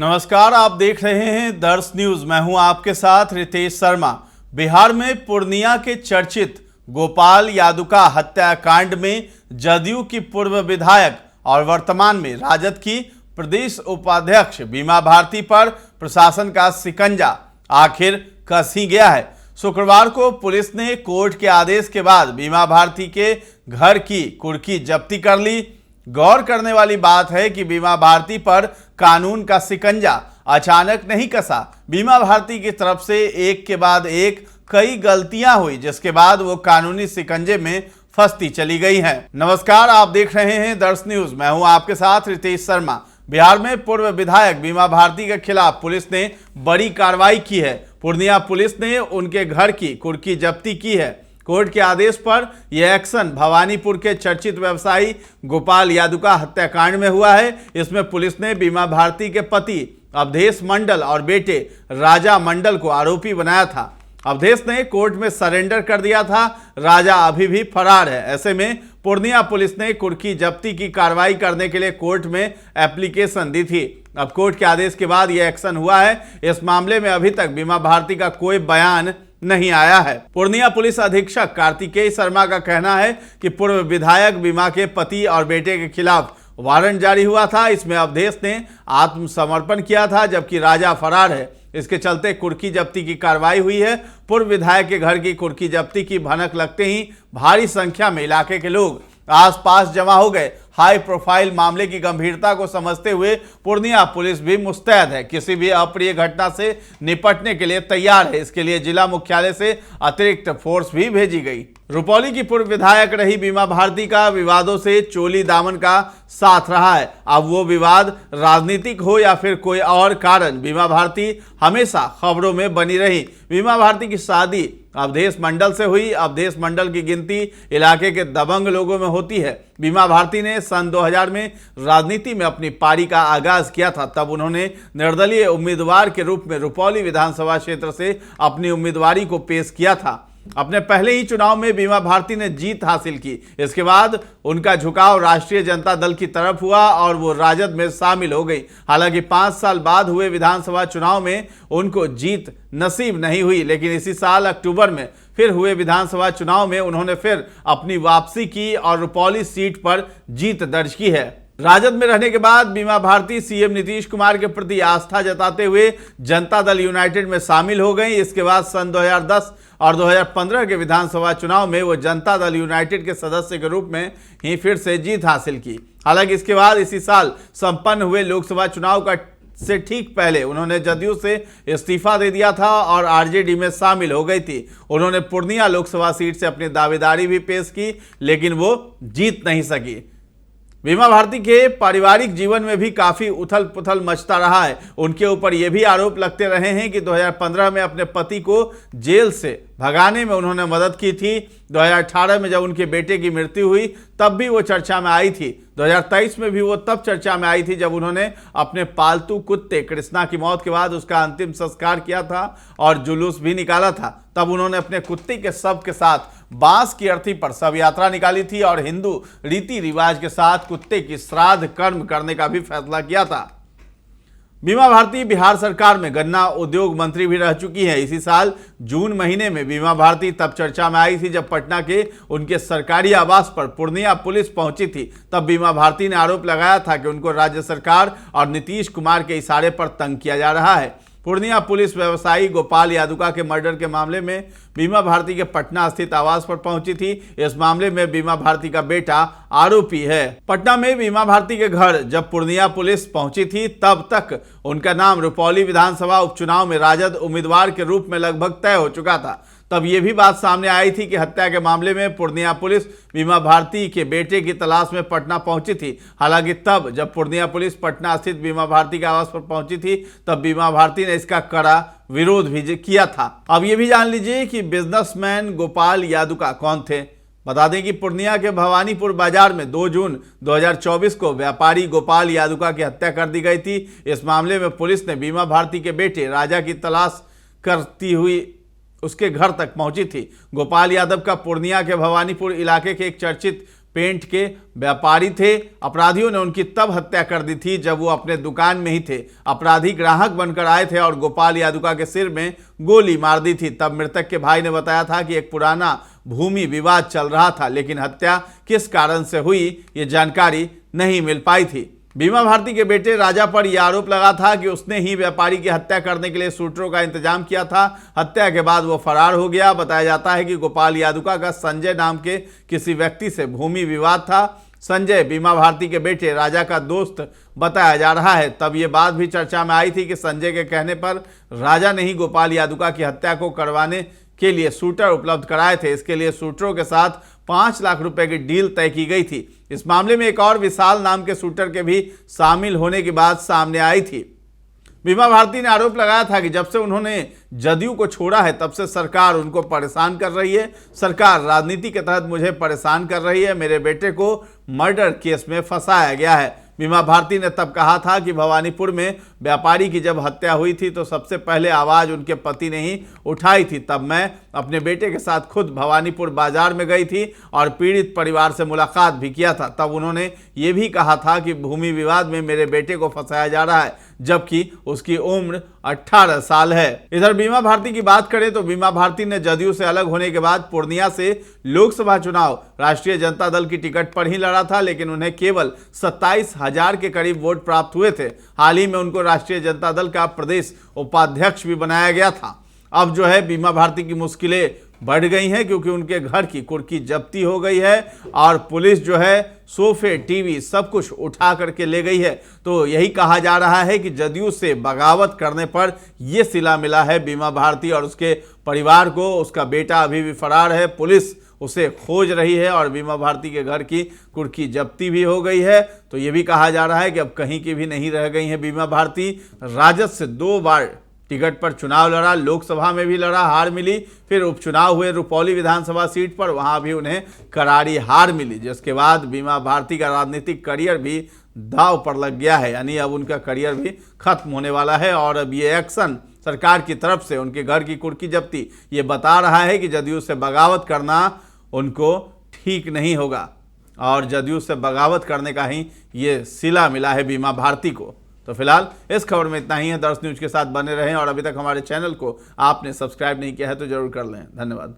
नमस्कार, आप देख रहे हैं दर्श न्यूज। मैं हूं आपके साथ रितेश शर्मा। बिहार में पूर्णिया के चर्चित गोपाल यादुका हत्याकांड में जदयू की पूर्व विधायक और वर्तमान में राजद की प्रदेश उपाध्यक्ष बीमा भारती पर प्रशासन का शिकंजा आखिर कस ही गया है। शुक्रवार को पुलिस ने कोर्ट के आदेश के बाद बीमा भारती के घर की कुर्की जब्ती कर ली। गौर करने वाली बात है कि बीमा भारती पर कानून का शिकंजा अचानक नहीं कसा। बीमा भारती की तरफ से एक के बाद एक कई गलतियां हुई, जिसके बाद वो कानूनी शिकंजे में फंसती चली गई हैं। नमस्कार, आप देख रहे हैं दर्श न्यूज। मैं हूं आपके साथ रितेश शर्मा। बिहार में पूर्व विधायक बीमा भारती के खिलाफ पुलिस ने बड़ी कार्रवाई की है। पूर्णिया पुलिस ने उनके घर की कुर्की जब्ती की है। कोर्ट के आदेश पर यह एक्शन भवानीपुर के चर्चित व्यवसायी गोपाल यादुका हत्याकांड में हुआ है। इसमें पुलिस ने बीमा भारती के पति अवधेश मंडल और बेटे राजा मंडल को आरोपी बनाया था। अवधेश ने कोर्ट में सरेंडर कर दिया था। राजा अभी भी फरार है। ऐसे में पूर्णिया पुलिस ने कुर्की जब्ती की कार्रवाई करने के लिए कोर्ट में एप्लीकेशन दी थी। अब कोर्ट के आदेश के बाद यह एक्शन हुआ है। इस मामले में अभी तक बीमा भारती का कोई बयान नहीं आया है। पूर्णिया पुलिस अधीक्षक कार्तिकेय शर्मा का कहना है कि पूर्व विधायक बीमा के पति और बेटे के खिलाफ वारंट जारी हुआ था। इसमें अवधेश ने आत्मसमर्पण किया था, जबकि राजा फरार है। इसके चलते कुर्की जब्ती की कार्रवाई हुई है। पूर्व विधायक के घर की कुर्की जब्ती की भनक लगते ही भारी संख्या में इलाके के लोग आसपास जमा हो गए। हाई प्रोफाइल मामले की गंभीरता को समझते हुए पूर्णिया पुलिस भी मुस्तैद है। किसी भी अप्रिय घटना से निपटने के लिए तैयार है। इसके लिए जिला मुख्यालय से अतिरिक्त फोर्स भी भेजी गई। रुपौली की पूर्व विधायक रही बीमा भारती का विवादों से चोली दामन का साथ रहा है। अब वो विवाद राजनीतिक हो या फिर कोई और कारण, बीमा भारती हमेशा खबरों में बनी रही। बीमा भारती की शादी अवधेश मंडल से हुई। अवधेश मंडल की गिनती इलाके के दबंग लोगों में होती है। बीमा भारती ने सन 2000 में राजनीति में अपनी पारी का आगाज किया था। तब उन्होंने निर्दलीय उम्मीदवार के रूप में रुपौली विधानसभा क्षेत्र से अपनी उम्मीदवारी को पेश किया था। अपने पहले ही चुनाव में बीमा भारती ने जीत हासिल की। इसके बाद उनका झुकाव राष्ट्रीय जनता दल की तरफ हुआ और वो राजद में शामिल हो गई। हालांकि 5 साल बाद हुए विधानसभा चुनाव में उनको जीत नसीब नहीं हुई, लेकिन इसी साल अक्टूबर में फिर हुए विधानसभा चुनाव में उन्होंने फिर अपनी वापसी की और रुपौली सीट पर जीत दर्ज की है। राजद में रहने के बाद बीमा भारती सीएम नीतीश कुमार के प्रति आस्था जताते हुए जनता दल यूनाइटेड में शामिल हो गई। इसके बाद सन 2010 और 2015 के विधानसभा चुनाव में वो जनता दल यूनाइटेड के सदस्य के रूप में ही फिर से जीत हासिल की। हालांकि इसके बाद इसी साल संपन्न हुए लोकसभा चुनाव का से ठीक पहले उन्होंने जदयू से इस्तीफा दे दिया था और आरजेडी में शामिल हो गई थी। उन्होंने पूर्णिया लोकसभा सीट से अपनी दावेदारी भी पेश की, लेकिन वो जीत नहीं सकी। बीमा भारती के पारिवारिक जीवन में भी काफी उथल पुथल मचता रहा है। उनके ऊपर ये भी आरोप लगते रहे हैं कि 2015 में अपने पति को जेल से भगाने में उन्होंने मदद की थी। 2018 में जब उनके बेटे की मृत्यु हुई तब भी वो चर्चा में आई थी। 2023 में भी वो तब चर्चा में आई थी जब उन्होंने अपने पालतू कुत्ते कृष्णा की मौत के बाद उसका अंतिम संस्कार किया था और जुलूस भी निकाला था। तब उन्होंने अपने कुत्ते के शव के साथ बांस की अर्थी पर शव यात्रा निकाली थी और हिंदू रीति रिवाज के साथ कुत्ते की श्राद्ध कर्म करने का भी फैसला किया था। बीमा भारती बिहार सरकार में गन्ना उद्योग मंत्री भी रह चुकी हैं। इसी साल जून महीने में बीमा भारती तब चर्चा में आई थी जब पटना के उनके सरकारी आवास पर पूर्णिया पुलिस पहुंची थी। तब बीमा भारती ने आरोप लगाया था कि उनको राज्य सरकार और नीतीश कुमार के इशारे पर तंग किया जा रहा है। पूर्णिया पुलिस व्यवसायी गोपाल यादुका के मर्डर के मामले में बीमा भारती के पटना स्थित आवास पर पहुंची थी। इस मामले में बीमा भारती का बेटा आरोपी है। पटना में बीमा भारती के घर जब पूर्णिया पुलिस पहुंची थी तब तक उनका नाम रुपौली विधानसभा उपचुनाव में राजद उम्मीदवार के रूप में लगभग तय हो चुका था। तब ये भी बात सामने आई थी कि हत्या के मामले में पूर्णिया पुलिस बीमा भारती के बेटे की तलाश में पटना पहुंची थी। हालांकि तब जब पूर्णिया पुलिस पटना स्थित बीमा भारती के आवास पर पहुंची थी तब बीमा भारती ने इसका कड़ा विरोध भी किया था। अब ये भी जान लीजिए कि बिजनेसमैन गोपाल यादुका कौन थे। बता दें कि पूर्णिया के भवानीपुर बाजार में 2 जून 2024 को व्यापारी गोपाल यादुका की हत्या कर दी गई थी। इस मामले में पुलिस ने बीमा भारती के बेटे राजा की तलाश करती हुई उसके घर तक पहुंची थी। गोपाल यादव का पूर्णिया के भवानीपुर इलाके के एक चर्चित पेंट के व्यापारी थे। अपराधियों ने उनकी तब हत्या कर दी थी जब वो अपने दुकान में ही थे। अपराधी ग्राहक बनकर आए थे और गोपाल यादुका के सिर में गोली मार दी थी। तब मृतक के भाई ने बताया था कि एक पुराना भूमि विवाद चल रहा था, लेकिन हत्या किस कारण से हुई ये जानकारी नहीं मिल पाई थी। बीमा भारती के बेटे राजा पर यह आरोप लगा था कि उसने ही व्यापारी की हत्या करने के लिए शूटरों का इंतजाम किया था। हत्या के बाद वो फरार हो गया। बताया जाता है कि गोपाल यादुका का संजय नाम के किसी व्यक्ति से भूमि विवाद था। संजय बीमा भारती के बेटे राजा का दोस्त बताया जा रहा है। तब ये बात भी चर्चा में आई थी कि संजय के कहने पर राजा ने ही गोपाल यादुका की हत्या को करवाने के लिए शूटर उपलब्ध कराए थे। इसके लिए शूटरों के साथ 5 लाख रुपए की डील तय की गई थी। इस मामले में एक और विशाल नाम के शूटर के भी शामिल होने की बात सामने आई थी। बीमा भारती ने आरोप लगाया था कि जब से उन्होंने जदयू को छोड़ा है तब से सरकार उनको परेशान कर रही है। सरकार राजनीति के तहत मुझे परेशान कर रही है। मेरे बेटे को मर्डर केस में फंसाया गया है। बीमा भारती ने तब कहा था कि भवानीपुर में व्यापारी की जब हत्या हुई थी तो सबसे पहले आवाज़ उनके पति ने ही उठाई थी। तब मैं अपने बेटे के साथ खुद भवानीपुर बाजार में गई थी और पीड़ित परिवार से मुलाकात भी किया था। तब उन्होंने ये भी कहा था कि भूमि विवाद में मेरे बेटे को फंसाया जा रहा है, जबकि उसकी उम्र 18 साल है। इधर बीमा भारती की बात करें तो बीमा भारती ने जदयू से अलग होने के बाद पूर्णिया से लोकसभा चुनाव राष्ट्रीय जनता दल की टिकट पर ही लड़ा था, लेकिन उन्हें केवल 27,000 के करीब वोट प्राप्त हुए थे। हाल ही में उनको राष्ट्रीय जनता दल का प्रदेश उपाध्यक्ष भी बनाया गया था। अब जो है बीमा भारती की मुश्किलें बढ़ गई हैं, क्योंकि उनके घर की कुर्की जब्ती हो गई है और पुलिस जो है सोफे, टीवी सब कुछ उठा करके ले गई है। तो यही कहा जा रहा है कि जदयू से बगावत करने पर यह सिला मिला है बीमा भारती और उसके परिवार को। उसका बेटा अभी भी फरार है, पुलिस उसे खोज रही है और बीमा भारती के घर की कुर्की जब्ती भी हो गई है। तो ये भी कहा जा रहा है कि अब कहीं की भी नहीं रह गई है बीमा भारती। राजद से 2 बार टिकट पर चुनाव लड़ा, लोकसभा में भी लड़ा, हार मिली। फिर उपचुनाव हुए रुपौली विधानसभा सीट पर, वहां भी उन्हें करारी हार मिली, जिसके बाद बीमा भारती का राजनीतिक करियर भी दांव पर लग गया है। यानी अब उनका करियर भी खत्म होने वाला है और अब ये एक्शन सरकार की तरफ से उनके घर की कुर्की जब्ती ये बता रहा है कि जदयू से बगावत करना उनको ठीक नहीं होगा और जदयू से बगावत करने का ही ये सिला मिला है बीमा भारती को। तो फिलहाल इस खबर में इतना ही है। दर्श न्यूज के साथ बने रहें और अभी तक हमारे चैनल को आपने सब्सक्राइब नहीं किया है तो जरूर कर लें। धन्यवाद।